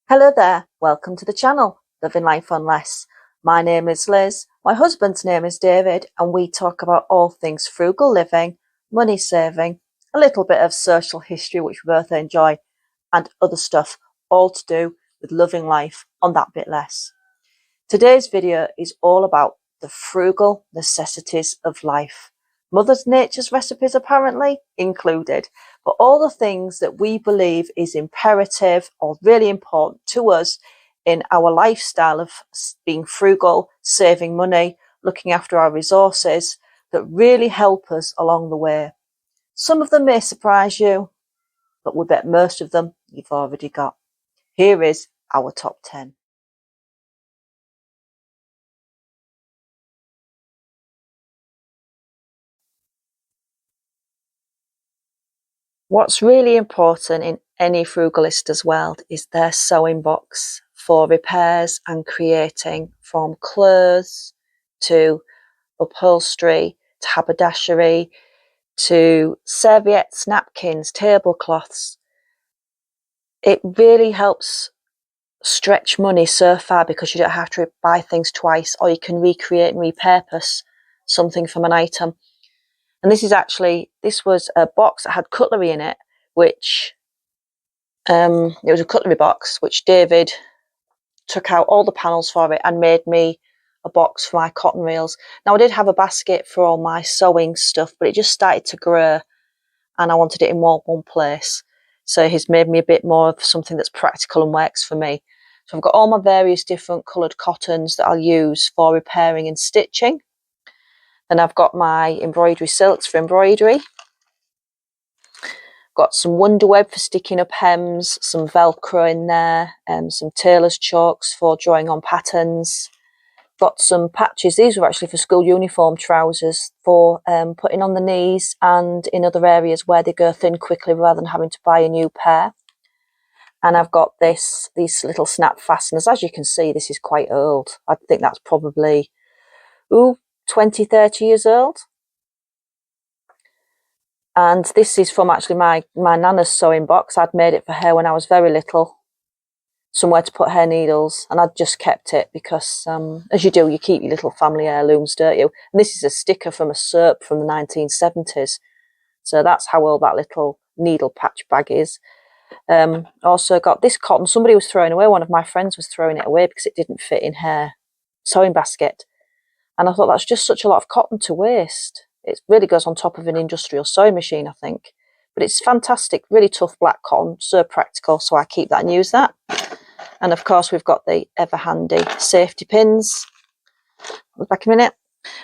Hello there, welcome to the channel, Living Life on Less. My name is Liz, my husband's name is David, and we talk about all things frugal living, money saving, a little bit of social history which we both enjoy, and other stuff, all to do with living life on that bit less. Today's video is all about the frugal necessities of life. Mother Nature's recipes apparently included, but all the things that we believe is imperative or really important to us in our lifestyle of being frugal, saving money, looking after our resources that really help us along the way. Some of them may surprise you, but we bet most of them you've already got. Here is our top 10. What's really important in any frugalista's world is their sewing box for repairs and creating, from clothes to upholstery to haberdashery to serviettes, napkins, tablecloths. It really helps stretch money so far because you don't have to buy things twice, or you can recreate and repurpose something from an item. And this was a box that had cutlery in it, which it was a cutlery box, which David took out all the panels for it and made me a box for my cotton reels. Now, I did have a basket for all my sewing stuff, but it just started to grow and I wanted it in one place. So he's made me a bit more of something that's practical and works for me. So I've got all my various different coloured cottons that I'll use for repairing and stitching. Then I've got my embroidery silks for embroidery. Got some wonder web for sticking up hems, some velcro in there, some tailor's chalks for drawing on patterns. Got some patches. These were actually for school uniform trousers for putting on the knees and in other areas where they go thin quickly rather than having to buy a new pair. And I've got these little snap fasteners. As you can see, this is quite old. I think that's probably 20, 30 years old. And this is from actually my nana's sewing box. I'd made it for her when I was very little, somewhere to put her needles, and I'd just kept it because, as you do, you keep your little family heirlooms, don't you? And this is a sticker from a soap from the 1970s. So that's how old that little needle patch bag is. Also got this cotton. Somebody was throwing away. One of my friends was throwing it away because it didn't fit in her sewing basket. And I thought that's just such a lot of cotton to waste. It really goes on top of an industrial sewing machine, I think. But it's fantastic, really tough black cotton, so practical, so I keep that and use that. And of course, we've got the ever handy safety pins. I'll be back in a minute.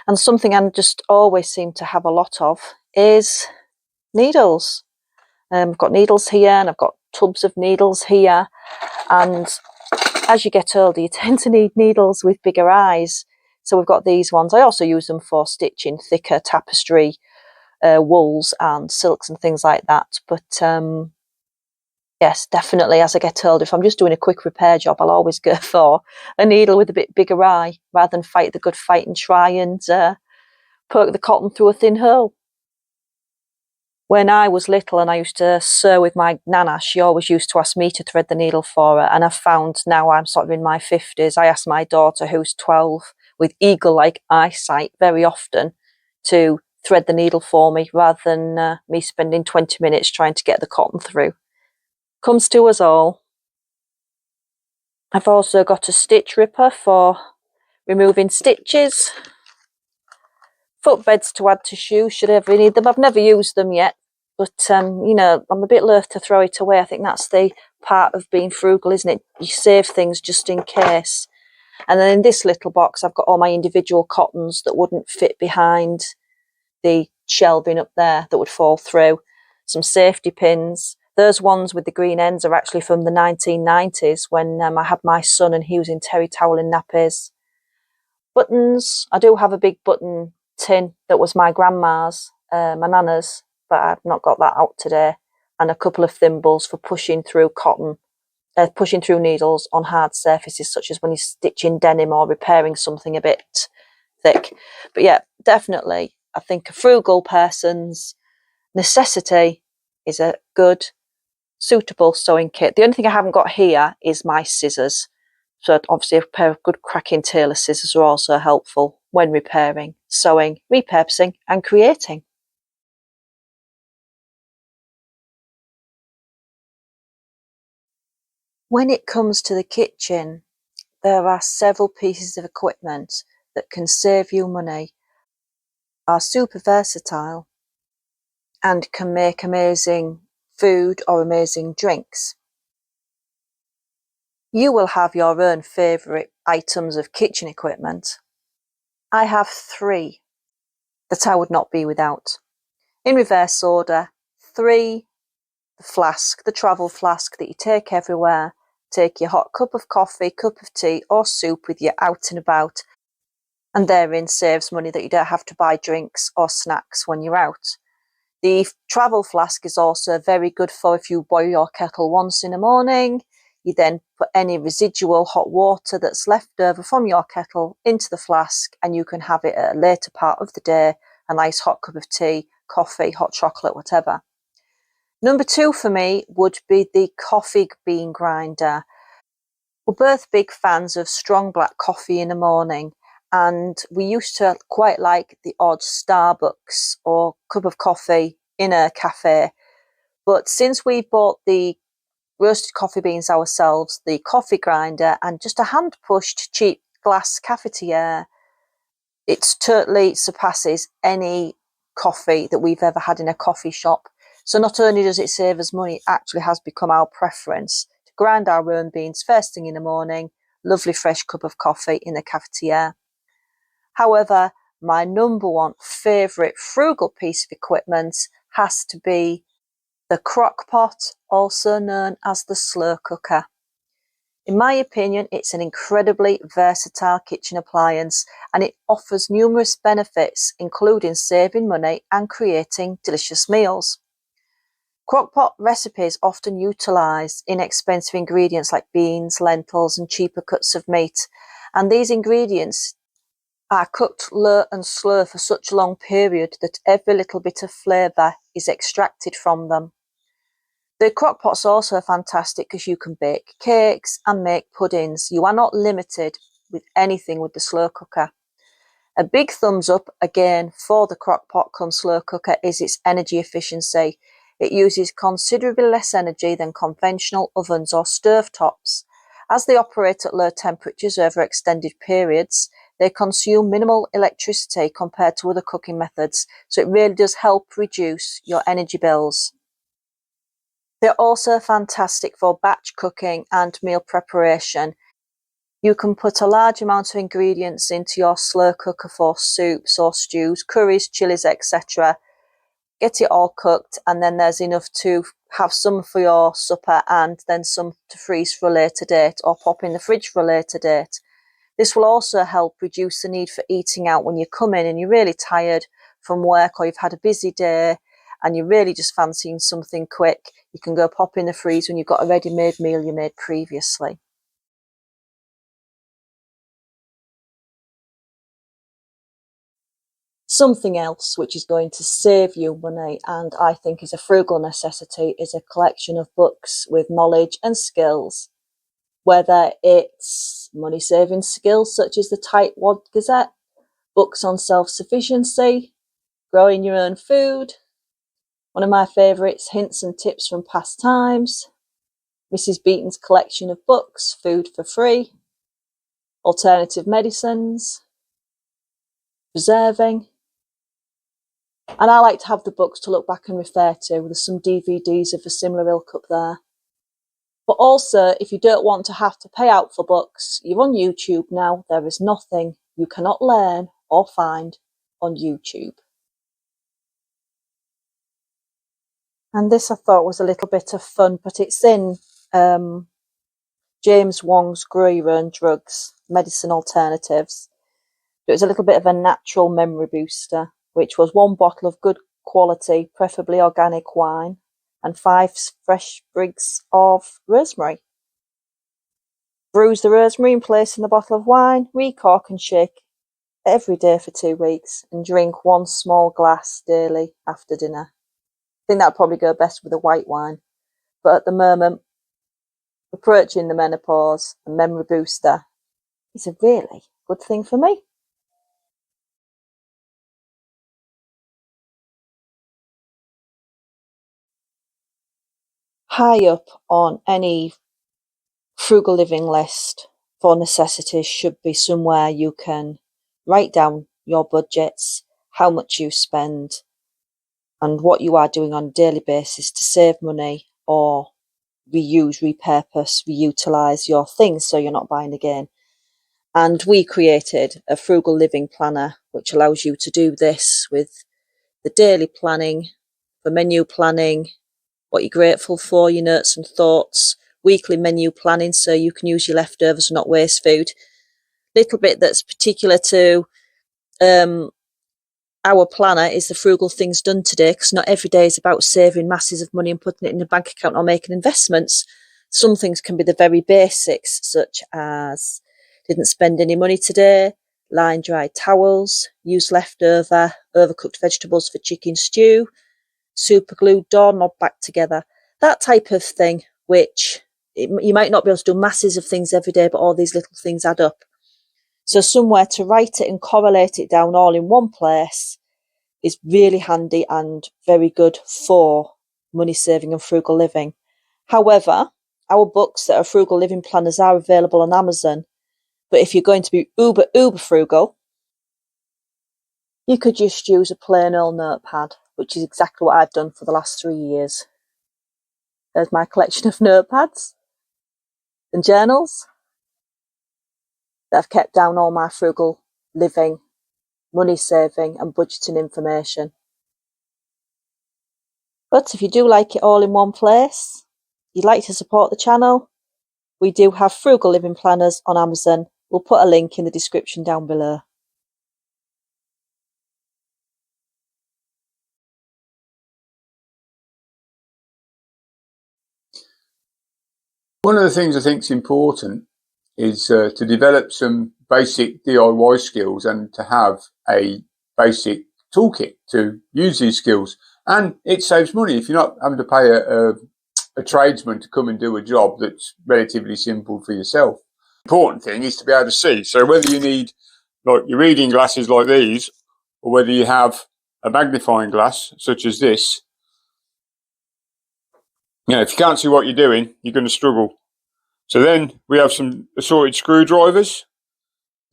And something I just always seem to have a lot of is needles. I've got needles here, and I've got tubs of needles here. And as you get older, you tend to need needles with bigger eyes. So we've got these ones. I also use them for stitching thicker tapestry, wools and silks and things like that. But yes, definitely as I get older, if I'm just doing a quick repair job, I'll always go for a needle with a bit bigger eye rather than fight the good fight and try and poke the cotton through a thin hole. When I was little and I used to sew with my nana, she always used to ask me to thread the needle for her. And I've found now I'm sort of in my 50s, I ask my daughter, who's 12, with eagle-like eyesight very often to thread the needle for me rather than me spending 20 minutes trying to get the cotton through. Comes to us all. I've also got a stitch ripper for removing stitches. Footbeds to add to shoes should I ever need them. I've never used them yet, but you know, I'm a bit loath to throw it away. I think that's the part of being frugal, isn't it? You save things just in case. And then in this little box, I've got all my individual cottons that wouldn't fit behind the shelving up there that would fall through. Some safety pins. Those ones with the green ends are actually from the 1990s when I had my son and he was in terry towel and nappies. Buttons. I do have a big button tin that was my grandma's, my nana's, but I've not got that out today. And a couple of thimbles for pushing through cotton. Pushing through needles on hard surfaces, such as when you're stitching denim or repairing something a bit thick. But yeah, definitely, I think a frugal person's necessity is a good suitable sewing kit. The only thing I haven't got here is my scissors. So obviously a pair of good cracking tailor scissors are also helpful when repairing, sewing, repurposing and creating. When it comes to the kitchen, there are several pieces of equipment that can save you money, are super versatile, and can make amazing food or amazing drinks. You will have your own favourite items of kitchen equipment. I have 3 that I would not be without. In reverse order, 3, the flask, the travel flask that you take everywhere. Take your hot cup of coffee, cup of tea or soup with you out and about, and therein saves money that you don't have to buy drinks or snacks when you're out. The travel flask is also very good for if you boil your kettle once in the morning. You then put any residual hot water that's left over from your kettle into the flask, and you can have it at a later part of the day, a nice hot cup of tea, coffee, hot chocolate, whatever. Number 2 for me would be the coffee bean grinder. We're both big fans of strong black coffee in the morning, and we used to quite like the odd Starbucks or cup of coffee in a cafe. But since we bought the roasted coffee beans ourselves, the coffee grinder, and just a hand-pushed cheap glass cafetiere, it totally surpasses any coffee that we've ever had in a coffee shop. So not only does it save us money, it actually has become our preference to grind our own beans first thing in the morning, lovely fresh cup of coffee in the cafetiere. However, my number 1 favourite frugal piece of equipment has to be the crock pot, also known as the slow cooker. In my opinion, it's an incredibly versatile kitchen appliance, and it offers numerous benefits, including saving money and creating delicious meals. Crockpot recipes often utilise inexpensive ingredients like beans, lentils, and cheaper cuts of meat, and these ingredients are cooked low and slow for such a long period that every little bit of flavour is extracted from them. The crockpot's also fantastic because you can bake cakes and make puddings. You are not limited with anything with the slow cooker. A big thumbs up again for the crockpot cum slow cooker is its energy efficiency. It uses considerably less energy than conventional ovens or stovetops. As they operate at low temperatures over extended periods, they consume minimal electricity compared to other cooking methods, so it really does help reduce your energy bills. They're also fantastic for batch cooking and meal preparation. You can put a large amount of ingredients into your slow cooker for soups or stews, curries, chilies, etc. Get it all cooked, and then there's enough to have some for your supper and then some to freeze for a later date or pop in the fridge for a later date. This will also help reduce the need for eating out when you come in and you're really tired from work or you've had a busy day and you're really just fancying something quick. You can go pop in the freezer when you've got a ready-made meal you made previously. Something else which is going to save you money and I think is a frugal necessity is a collection of books with knowledge and skills, whether it's money-saving skills such as the Tightwad Gazette, books on self-sufficiency, growing your own food. One of my favourites, Hints and Tips from Past Times, Mrs. Beaton's collection of books, Food for Free, Alternative Medicines, Preserving. And I like to have the books to look back and refer to. There's some DVDs of a similar ilk up there. But also, if you don't want to have to pay out for books, you're on YouTube now. There is nothing you cannot learn or find on YouTube. And this I thought was a little bit of fun, but it's in James Wong's Grow Your Own Drugs, Medicine Alternatives. It was a little bit of a natural memory booster, which was 1 bottle of good quality, preferably organic wine, and 5 fresh sprigs of rosemary. Bruise the rosemary and place in the bottle of wine, recork and shake every day for 2 weeks, and drink 1 small glass daily after dinner. I think that would probably go best with a white wine. But at the moment, approaching the menopause and memory booster is a really good thing for me. High up on any frugal living list for necessities should be somewhere you can write down your budgets, how much you spend, and what you are doing on a daily basis to save money or reuse, repurpose, reutilise your things so you're not buying again. And we created a Frugal Living Planner, which allows you to do this with the daily planning, for menu planning, what you're grateful for, your notes and thoughts, weekly menu planning so you can use your leftovers and not waste food. Little bit that's particular to our planner is the frugal things done today, because not every day is about saving masses of money and putting it in a bank account or making investments. Some things can be the very basics, such as didn't spend any money today, line dry towels, used leftover overcooked vegetables for chicken stew, super glued doorknob back together, that type of thing, which you might not be able to do masses of things every day, but all these little things add up. So somewhere to write it and correlate it down all in one place is really handy and very good for money saving and frugal living. However, our books that are frugal living planners are available on Amazon. But if you're going to be uber frugal, you could just use a plain old notepad, which is exactly what I've done for the last 3 years. There's my collection of notepads and journals that I've kept down all my frugal living, money saving and budgeting information. But if you do like it all in one place, you'd like to support the channel, we do have Frugal Living Planners on Amazon. We'll put a link in the description down below. One of the things I think is important is to develop some basic DIY skills and to have a basic toolkit to use these skills. And it saves money if you're not having to pay a tradesman to come and do a job that's relatively simple for yourself. The important thing is to be able to see. So whether you need like your reading glasses like these, or whether you have a magnifying glass such as this, you know, if you can't see what you're doing, you're going to struggle. So then we have some assorted screwdrivers.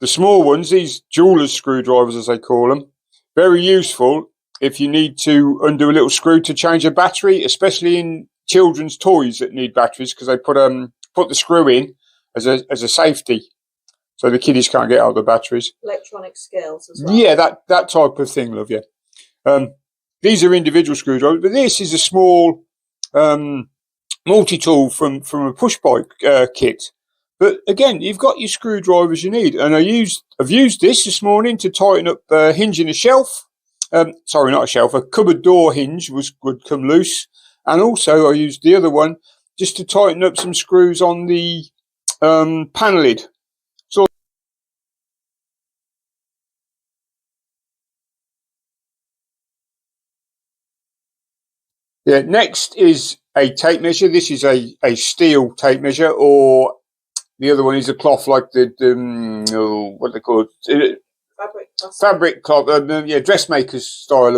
The small ones, these jeweler's screwdrivers as they call them, very useful if you need to undo a little screw to change a battery, especially in children's toys that need batteries, because they put the screw in as a safety, so the kiddies can't get out the batteries. Electronic scales as well. Yeah, that type of thing, love, yeah. These are individual screwdrivers, but this is a small multi-tool from a push bike kit. But again, you've got your screwdrivers you need. And I've used this morning to tighten up a hinge in a shelf. Sorry, not a shelf, a cupboard door hinge would come loose. And also I used the other one just to tighten up some screws on the panel lid. So yeah, next is a tape measure. This is a steel tape measure, or the other one is a cloth like the what they call it? Fabric cloth. Yeah, dressmaker's style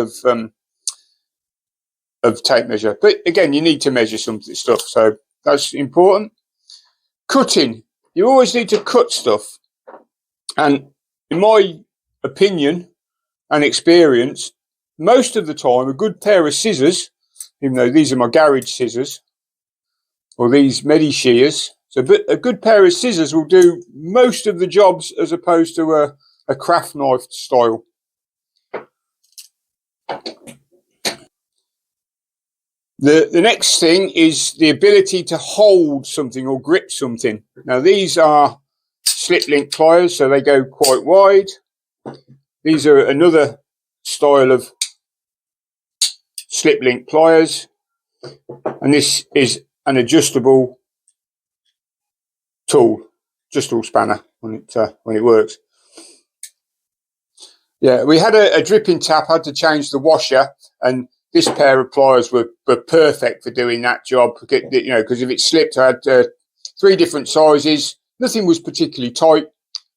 of tape measure. But again, you need to measure some stuff, so that's important. Cutting. You always need to cut stuff, and in my opinion and experience, most of the time, a good pair of scissors, even though these are my garage scissors, or these Medi shears. So a good pair of scissors will do most of the jobs as opposed to a craft knife style. The next thing is the ability to hold something or grip something. Now these are slip link pliers, so they go quite wide. These are another style of slip link pliers, and this is an adjustable tool, adjustable spanner when it works. Yeah, we had a dripping tap, had to change the washer, and this pair of pliers were perfect for doing that job. You know, because if it slipped, I had 3 different sizes. Nothing was particularly tight,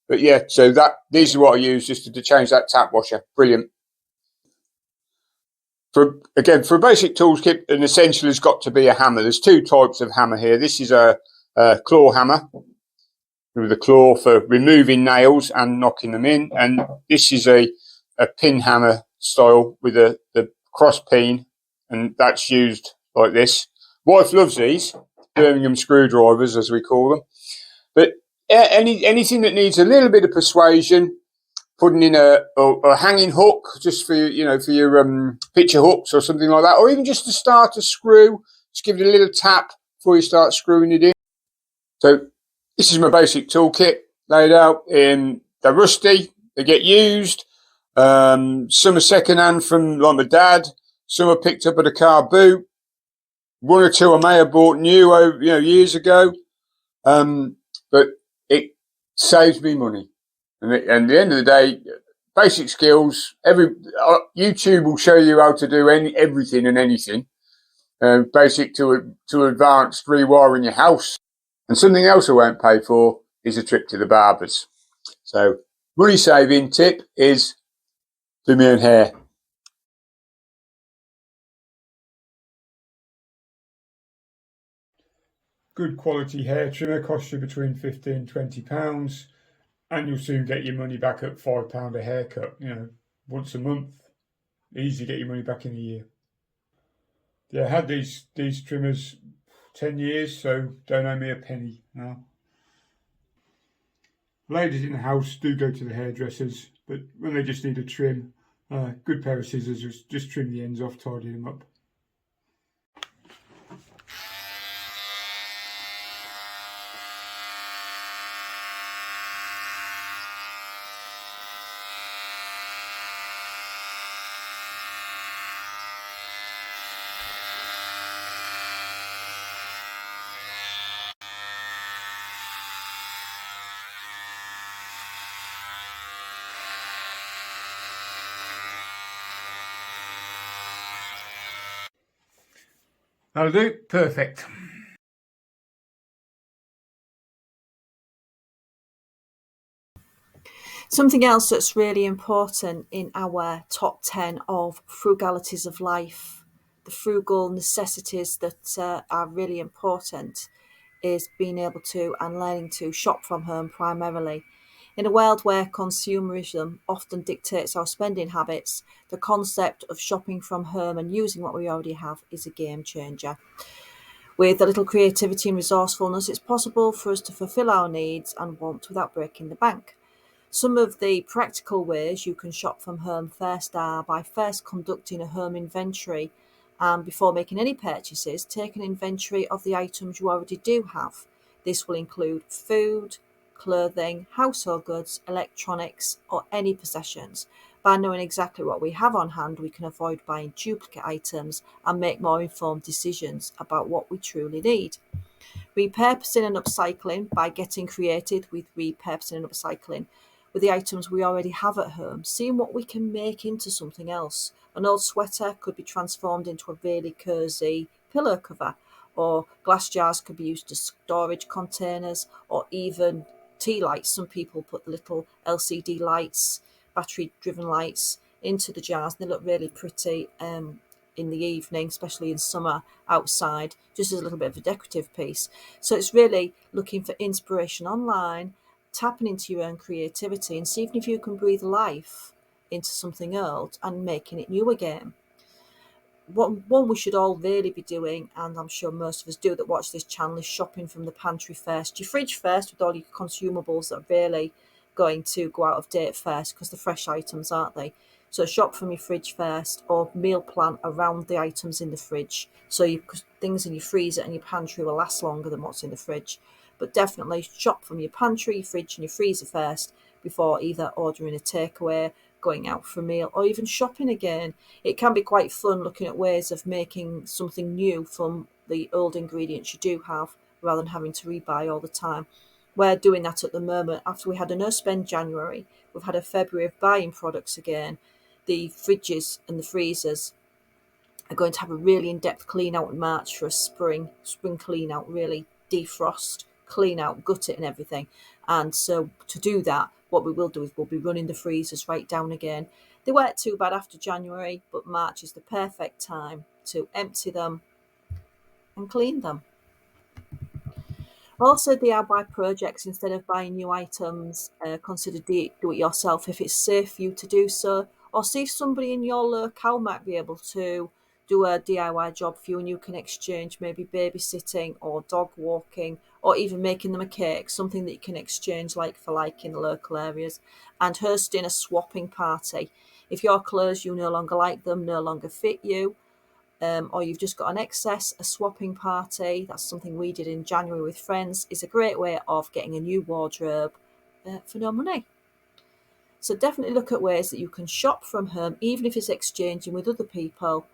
but yeah. So these are what I use just to change that tap washer. Brilliant. For a basic tools kit, an essential has got to be a hammer. There's 2 types of hammer here. This is a claw hammer with a claw for removing nails and knocking them in, and this is a pin hammer style with the cross pin, and that's used like this. Wife loves these Birmingham screwdrivers, as we call them. But anything that needs a little bit of persuasion, putting in a hanging hook just for your picture hooks or something like that, or even just to start a screw, just give it a little tap before you start screwing it in. So this is my basic toolkit laid out. They're rusty, they get used. Some are second hand from like my dad. Some are picked up at a car boot. 1 or 2 I may have bought new, years ago. But it saves me money. And at the end of the day, basic skills. YouTube will show you how to do everything and anything. Basic to advanced rewiring your house. And something else I won't pay for is a trip to the barbers. So money saving tip is do my own hair. Good quality hair trimmer costs you between £15 and £20, and you'll soon get your money back at £5 a haircut. Once a month, easy to get your money back in a year. Yeah, I had these trimmers 10 years, so don't owe me a penny now. Ladies in the house do go to the hairdressers, but when they just need a trim, good pair of scissors, just trim the ends off, tidy them up. That'll do. Perfect. Something else that's really important in our top 10 of frugalities of life, the frugal necessities that are really important, is being able to and learning to shop from home primarily. In a world where consumerism often dictates our spending habits, the concept of shopping from home and using what we already have is a game changer. With a little creativity and resourcefulness, it's possible for us to fulfill our needs and wants without breaking the bank. Some of the practical ways you can shop from home first are by first conducting a home inventory, and before making any purchases, take an inventory of the items you already do have. This will include food, clothing, household goods, electronics, or any possessions. By knowing exactly what we have on hand, we can avoid buying duplicate items and make more informed decisions about what we truly need. Repurposing and upcycling, by getting creative with repurposing and upcycling with the items we already have at home, seeing what we can make into something else. An old sweater could be transformed into a really cosy pillow cover, or glass jars could be used as storage containers, or even tea lights. Some people put the little LCD lights, battery driven lights, into the jars. They look really pretty in the evening, especially in summer outside, just as a little bit of a decorative piece. So it's really looking for inspiration online, tapping into your own creativity and seeing if you can breathe life into something old and making it new again. One we should all really be doing, and I'm sure most of us do that watch this channel, is shopping from the pantry first. Your fridge first, with all your consumables that are really going to go out of date first, because they're fresh items, aren't they? So shop from your fridge first, or meal plan around the items in the fridge, so things in your freezer and your pantry will last longer than what's in the fridge. But definitely shop from your pantry, your fridge and your freezer first before either ordering a takeaway, going out for a meal, or even shopping again. It can be quite fun looking at ways of making something new from the old ingredients you do have, rather than having to rebuy all the time. We're doing that at the moment. After we had a no-spend January, we've had a February of buying products again. The fridges and the freezers are going to have a really in-depth clean out in March for a spring clean out, really defrost, clean out, gut it and everything. And so to do that, what we will do is we'll be running the freezers right down again. They weren't too bad after January, but March is the perfect time to empty them and clean them. Also, DIY projects, instead of buying new items, consider do it yourself if it's safe for you to do so, or see if somebody in your locale might be able to do a DIY job for you and you can exchange maybe babysitting or dog walking or even making them a cake, something that you can exchange like for like in the local areas, and hosting a swapping party. If your clothes, you no longer like them, no longer fit you, or you've just got an excess, a swapping party, that's something we did in January with friends, is a great way of getting a new wardrobe for no money. So definitely look at ways that you can shop from home, even if it's exchanging with other people,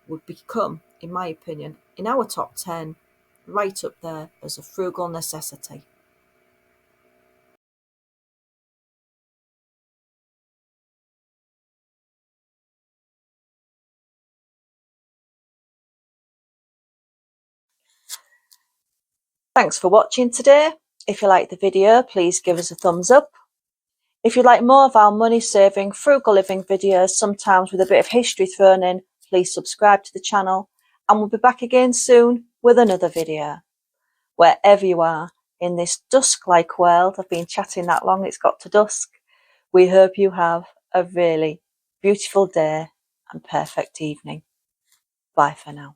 would become, in my opinion, in our top 10, right up there as a frugal necessity. Thanks for watching today. If you liked the video, please give us a thumbs up. If you'd like more of our money-saving, frugal living videos, sometimes with a bit of history thrown in, please subscribe to the channel, and we'll be back again soon with another video. Wherever you are in this dusk-like world, I've been chatting that long, it's got to dusk, we hope you have a really beautiful day and perfect evening. Bye for now.